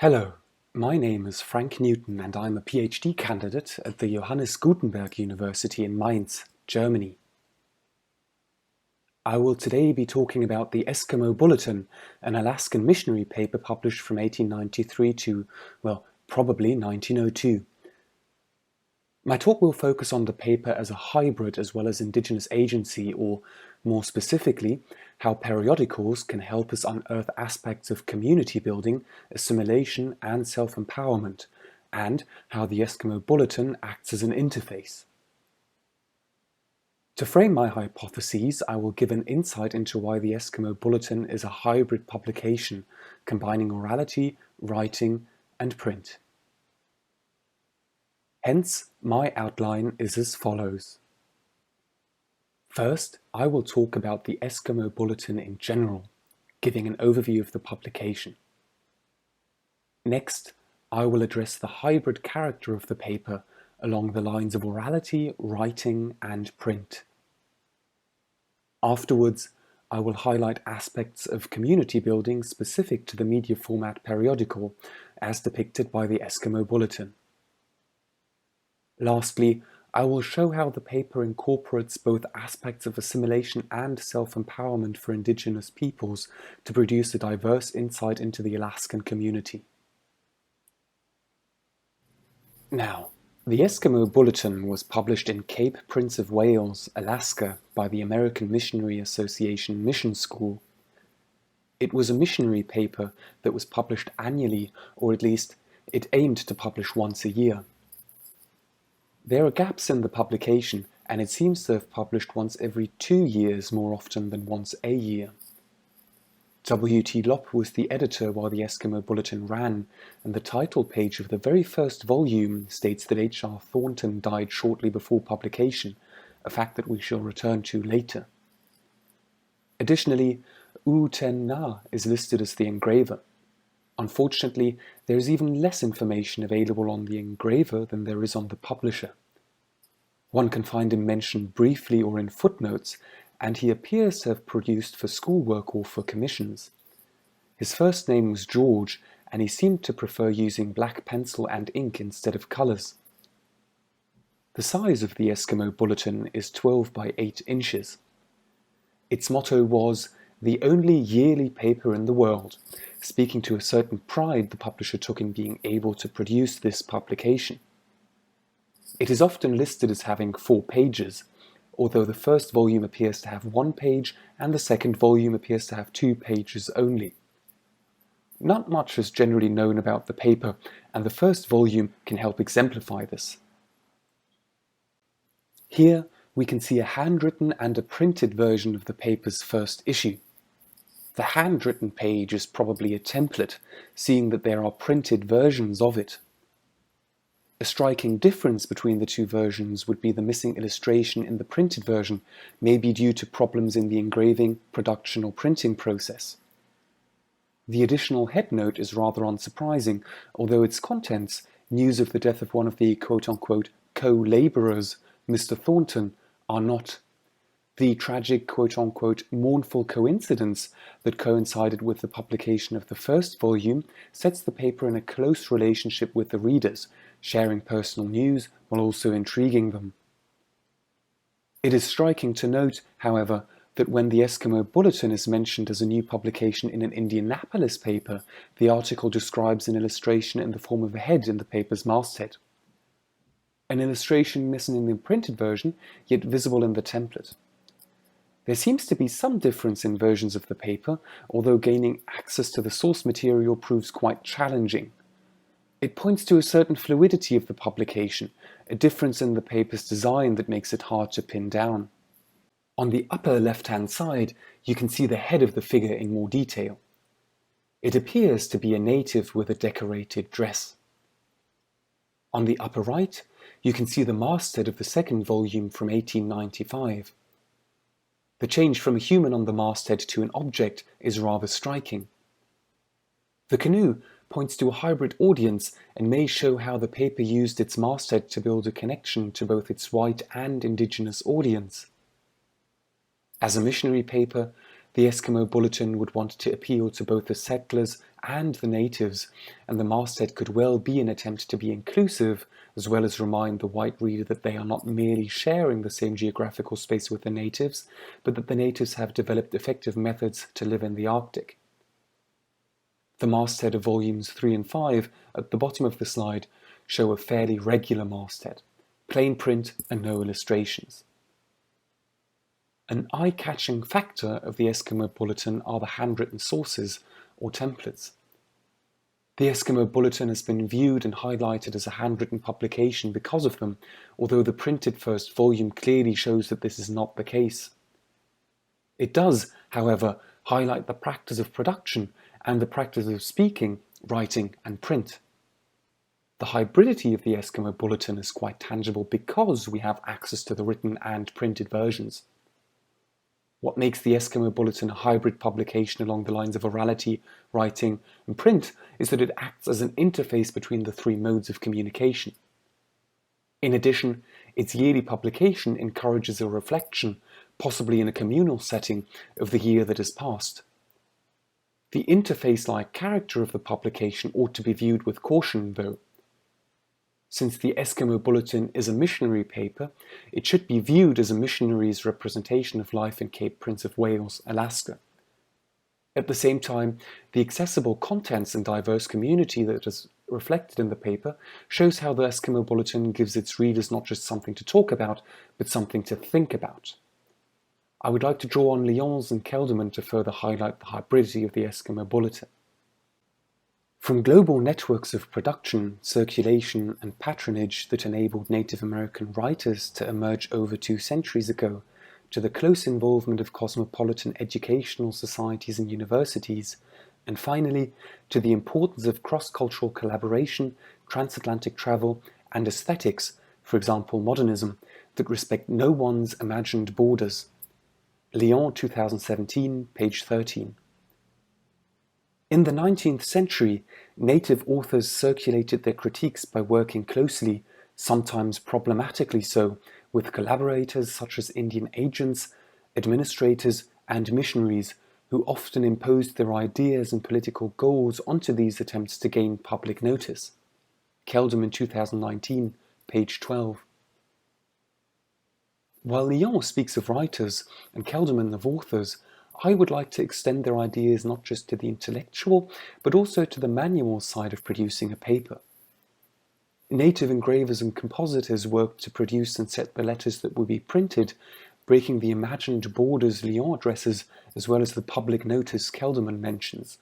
Hello, my name is Frank Newton and I'm a PhD candidate at the Johannes Gutenberg University in Mainz, Germany. I will today be talking about the Eskimo Bulletin, an Alaskan missionary paper published from 1893 to, well, probably 1902. My talk will focus on the paper as a hybrid as well as indigenous agency, or more specifically, how periodicals can help us unearth aspects of community building, assimilation and self-empowerment, and how the Eskimo Bulletin acts as an interface. To frame my hypotheses, I will give an insight into why the Eskimo Bulletin is a hybrid publication, combining orality, writing, and print. Hence, my outline is as follows. First, I will talk about the Eskimo Bulletin in general, giving an overview of the publication. Next, I will address the hybrid character of the paper along the lines of orality, writing, and print. Afterwards, I will highlight aspects of community building specific to the media format periodical, as depicted by the Eskimo Bulletin. Lastly, I will show how the paper incorporates both aspects of assimilation and self-empowerment for indigenous peoples to produce a diverse insight into the Alaskan community. Now, the Eskimo Bulletin was published in Cape Prince of Wales, Alaska, by the American Missionary Association Mission School. It was a missionary paper that was published annually, or at least it aimed to publish once a year. There are gaps in the publication, and it seems to have published once every 2 years more often than once a year. W.T. Lopp was the editor while the Eskimo Bulletin ran, and the title page of the very first volume states that H.R. Thornton died shortly before publication, a fact that we shall return to later. Additionally, U Ten Na is listed as the engraver. Unfortunately, there is even less information available on the engraver than there is on the publisher. One can find him mentioned briefly or in footnotes, and he appears to have produced for schoolwork or for commissions. His first name was George, and he seemed to prefer using black pencil and ink instead of colours. The size of the Eskimo Bulletin is 12 by 8 inches. Its motto was, "The only yearly paper in the world," speaking to a certain pride the publisher took in being able to produce this publication. It is often listed as having 4 pages, although the first volume appears to have 1 page and the second volume appears to have 2 pages only. Not much is generally known about the paper, and the first volume can help exemplify this. Here we can see a handwritten and a printed version of the paper's first issue. The handwritten page is probably a template, seeing that there are printed versions of it. A striking difference between the two versions would be the missing illustration in the printed version, maybe due to problems in the engraving, production or printing process. The additional headnote is rather unsurprising, although its contents, news of the death of one of the quote-unquote co-labourers, Mr. Thornton, are not. The tragic quote-unquote mournful coincidence that coincided with the publication of the first volume sets the paper in a close relationship with the readers, sharing personal news while also intriguing them. It is striking to note, however, that when the Eskimo Bulletin is mentioned as a new publication in an Indianapolis paper, the article describes an illustration in the form of a head in the paper's masthead. An illustration missing in the printed version, yet visible in the template. There seems to be some difference in versions of the paper, although gaining access to the source material proves quite challenging. It points to a certain fluidity of the publication, a difference in the paper's design that makes it hard to pin down. On the upper left-hand side, you can see the head of the figure in more detail. It appears to be a native with a decorated dress. On the upper right, you can see the masthead of the second volume from 1895. The change from a human on the masthead to an object is rather striking. The canoe points to a hybrid audience and may show how the paper used its masthead to build a connection to both its white and indigenous audience. As a missionary paper, The Eskimo Bulletin would want to appeal to both the settlers and the natives, and the masthead could well be an attempt to be inclusive, as well as remind the white reader that they are not merely sharing the same geographical space with the natives, but that the natives have developed effective methods to live in the Arctic. The masthead of volumes 3 and 5 at the bottom of the slide show a fairly regular masthead, plain print and no illustrations. An eye-catching factor of the Eskimo Bulletin are the handwritten sources, or templates. The Eskimo Bulletin has been viewed and highlighted as a handwritten publication because of them, although the printed first volume clearly shows that this is not the case. It does, however, highlight the practice of production and the practice of speaking, writing, and print. The hybridity of the Eskimo Bulletin is quite tangible because we have access to the written and printed versions. What makes the Eskimo Bulletin a hybrid publication along the lines of orality, writing, and print is that it acts as an interface between the three modes of communication. In addition, its yearly publication encourages a reflection, possibly in a communal setting, of the year that has passed. The interface-like character of the publication ought to be viewed with caution, though. Since the Eskimo Bulletin is a missionary paper, it should be viewed as a missionary's representation of life in Cape Prince of Wales, Alaska. At the same time, the accessible contents and diverse community that is reflected in the paper shows how the Eskimo Bulletin gives its readers not just something to talk about, but something to think about. I would like to draw on Lyons and Kelderman to further highlight the hybridity of the Eskimo Bulletin. From global networks of production, circulation, and patronage that enabled Native American writers to emerge over 2 centuries ago, to the close involvement of cosmopolitan educational societies and universities, and finally, to the importance of cross-cultural collaboration, transatlantic travel, and aesthetics, for example modernism, that respect no one's imagined borders. Lyon 2017, page 13. In the 19th century, native authors circulated their critiques by working closely, sometimes problematically so, with collaborators such as Indian agents, administrators, and missionaries, who often imposed their ideas and political goals onto these attempts to gain public notice. Kelderman 2019, page 12. While Lyon speaks of writers and Kelderman of authors, I would like to extend their ideas not just to the intellectual, but also to the manual side of producing a paper. Native engravers and compositors worked to produce and set the letters that would be printed, breaking the imagined borders Lyon addresses, as well as the public notice Kelderman mentions.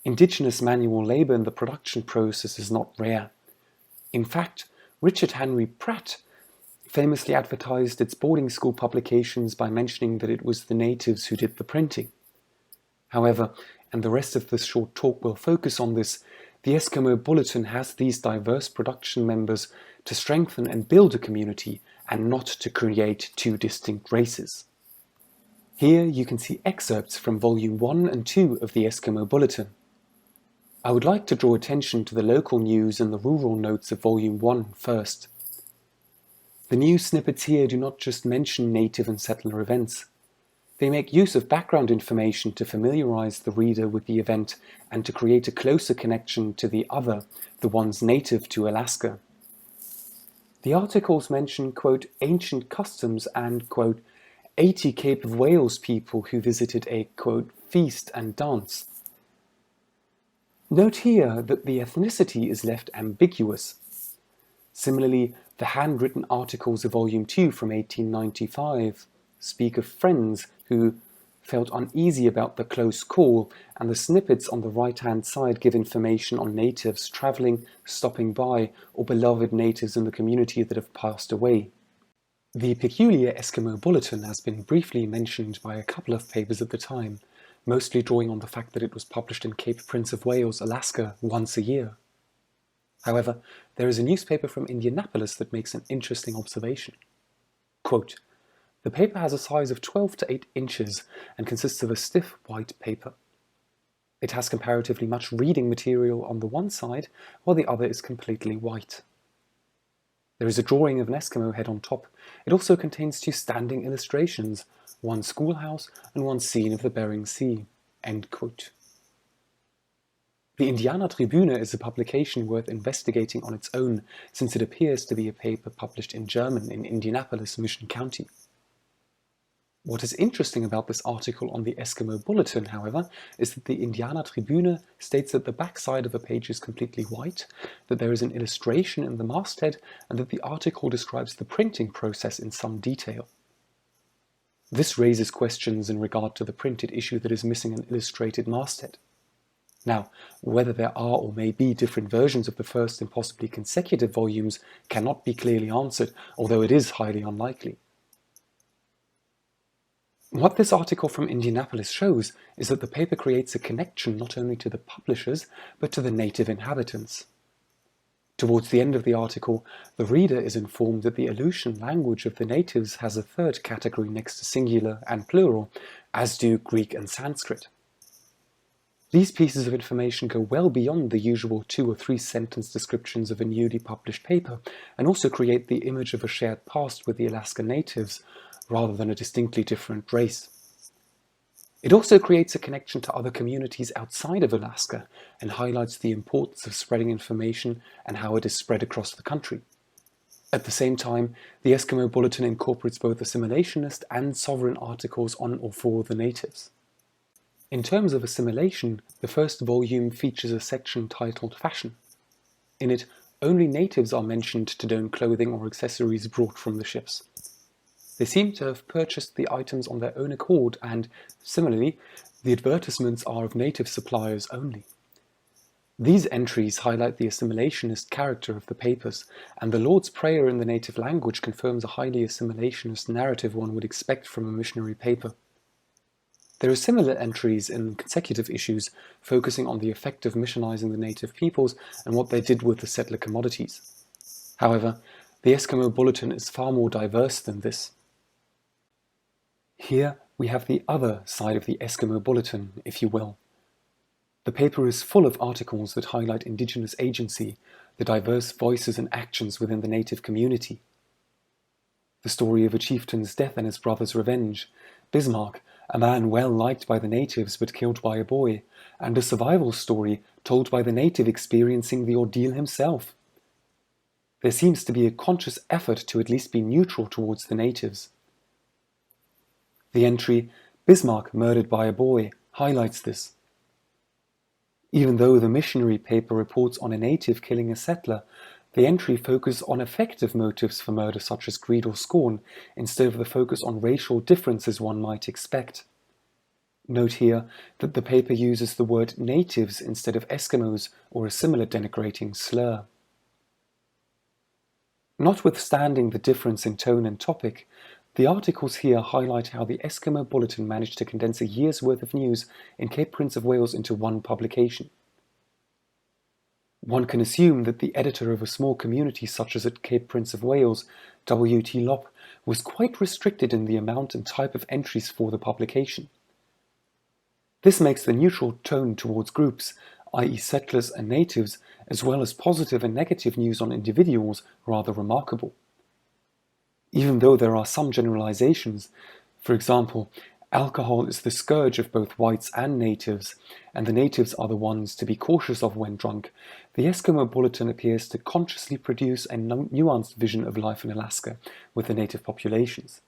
Indigenous manual labor in the production process is not rare. In fact, Richard Henry Pratt famously advertised its boarding school publications by mentioning that it was the natives who did the printing. However, and the rest of this short talk will focus on this, the Eskimo Bulletin has these diverse production members to strengthen and build a community and not to create 2 distinct races. Here you can see excerpts from Volume 1 and 2 of the Eskimo Bulletin. I would like to draw attention to the local news and the rural notes of Volume 1 first. The news snippets here do not just mention native and settler events. They make use of background information to familiarize the reader with the event and to create a closer connection to the other, the ones native to Alaska. The articles mention, quote, ancient customs and, quote, 80 Cape of Wales people who visited a, quote, feast and dance. Note here that the ethnicity is left ambiguous. Similarly, the handwritten articles of Volume 2 from 1895 speak of friends who felt uneasy about the close call, and the snippets on the right-hand side give information on natives travelling, stopping by, or beloved natives in the community that have passed away. The peculiar Eskimo Bulletin has been briefly mentioned by a couple of papers at the time, mostly drawing on the fact that it was published in Cape Prince of Wales, Alaska, once a year. However, there is a newspaper from Indianapolis that makes an interesting observation. Quote, the paper has a size of 12 to 8 inches and consists of a stiff white paper. It has comparatively much reading material on the one side, while the other is completely white. There is a drawing of an Eskimo head on top. It also contains 2 standing illustrations, one schoolhouse and one scene of the Bering Sea." End quote. The Indiana Tribune is a publication worth investigating on its own, since it appears to be a paper published in German in Indianapolis, Mission County. What is interesting about this article on the Eskimo Bulletin, however, is that the Indiana Tribune states that the backside of the page is completely white, that there is an illustration in the masthead, and that the article describes the printing process in some detail. This raises questions in regard to the printed issue that is missing an illustrated masthead. Now, whether there are or may be different versions of the first and possibly consecutive volumes cannot be clearly answered, although it is highly unlikely. What this article from Indianapolis shows is that the paper creates a connection not only to the publishers, but to the native inhabitants. Towards the end of the article, the reader is informed that the Aleutian language of the natives has a third category next to singular and plural, as do Greek and Sanskrit. These pieces of information go well beyond the usual 2 or 3 sentence descriptions of a newly published paper, and also create the image of a shared past with the Alaskan natives, rather than a distinctly different race. It also creates a connection to other communities outside of Alaska, and highlights the importance of spreading information and how it is spread across the country. At the same time, the Eskimo Bulletin incorporates both assimilationist and sovereign articles on or for the natives. In terms of assimilation, the first volume features a section titled Fashion. In it, only natives are mentioned to don clothing or accessories brought from the ships. They seem to have purchased the items on their own accord, and, similarly, the advertisements are of native suppliers only. These entries highlight the assimilationist character of the papers, and the Lord's Prayer in the native language confirms a highly assimilationist narrative one would expect from a missionary paper. There are similar entries in consecutive issues focusing on the effect of missionizing the native peoples and what they did with the settler commodities. However, the Eskimo Bulletin is far more diverse than this. Here we have the other side of the Eskimo Bulletin, if you will. The paper is full of articles that highlight Indigenous agency, the diverse voices and actions within the native community. The story of a chieftain's death and his brother's revenge, Bismarck, a man well liked by the natives but killed by a boy, and a survival story told by the native experiencing the ordeal himself. There seems to be a conscious effort to at least be neutral towards the natives. The entry, Bismarck murdered by a boy, highlights this. Even though the missionary paper reports on a native killing a settler, the entry focuses on effective motives for murder such as greed or scorn, instead of the focus on racial differences one might expect. Note here that the paper uses the word natives instead of Eskimos or a similar denigrating slur. Notwithstanding the difference in tone and topic, the articles here highlight how the Eskimo Bulletin managed to condense a year's worth of news in Cape Prince of Wales into one publication. One can assume that the editor of a small community such as at Cape Prince of Wales, W.T. Lopp, was quite restricted in the amount and type of entries for the publication. This makes the neutral tone towards groups, i.e. settlers and natives, as well as positive and negative news on individuals, rather remarkable. Even though there are some generalizations, for example, alcohol is the scourge of both whites and natives, and the natives are the ones to be cautious of when drunk, the Eskimo Bulletin appears to consciously produce a nuanced vision of life in Alaska with the native populations.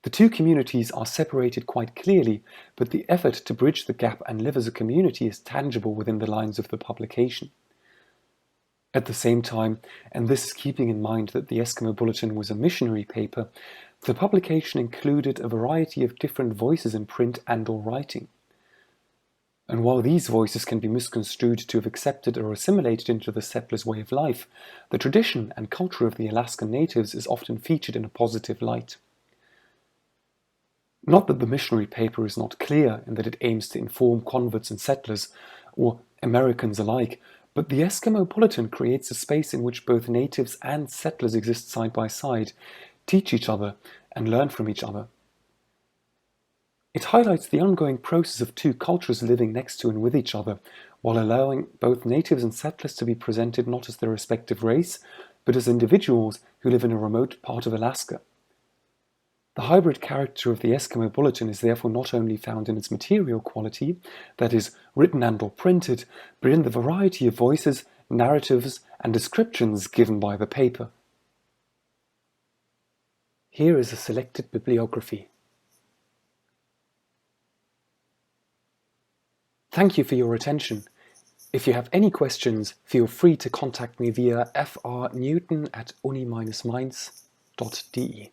The two communities are separated quite clearly, but the effort to bridge the gap and live as a community is tangible within the lines of the publication. At the same time, and this is keeping in mind that the Eskimo Bulletin was a missionary paper, the publication included a variety of different voices in print and/or writing. And while these voices can be misconstrued to have accepted or assimilated into the settlers' way of life, the tradition and culture of the Alaskan natives is often featured in a positive light. Not that the missionary paper is not clear in that it aims to inform converts and settlers, or Americans alike, but the Eskimo Bulletin creates a space in which both natives and settlers exist side by side, teach each other, and learn from each other. It highlights the ongoing process of two cultures living next to and with each other, while allowing both natives and settlers to be presented not as their respective race, but as individuals who live in a remote part of Alaska. The hybrid character of the Eskimo Bulletin is therefore not only found in its material quality, that is, written and or printed, but in the variety of voices, narratives, and descriptions given by the paper. Here is a selected bibliography. Thank you for your attention. If you have any questions, feel free to contact me via frnewton@uni-mainz.de.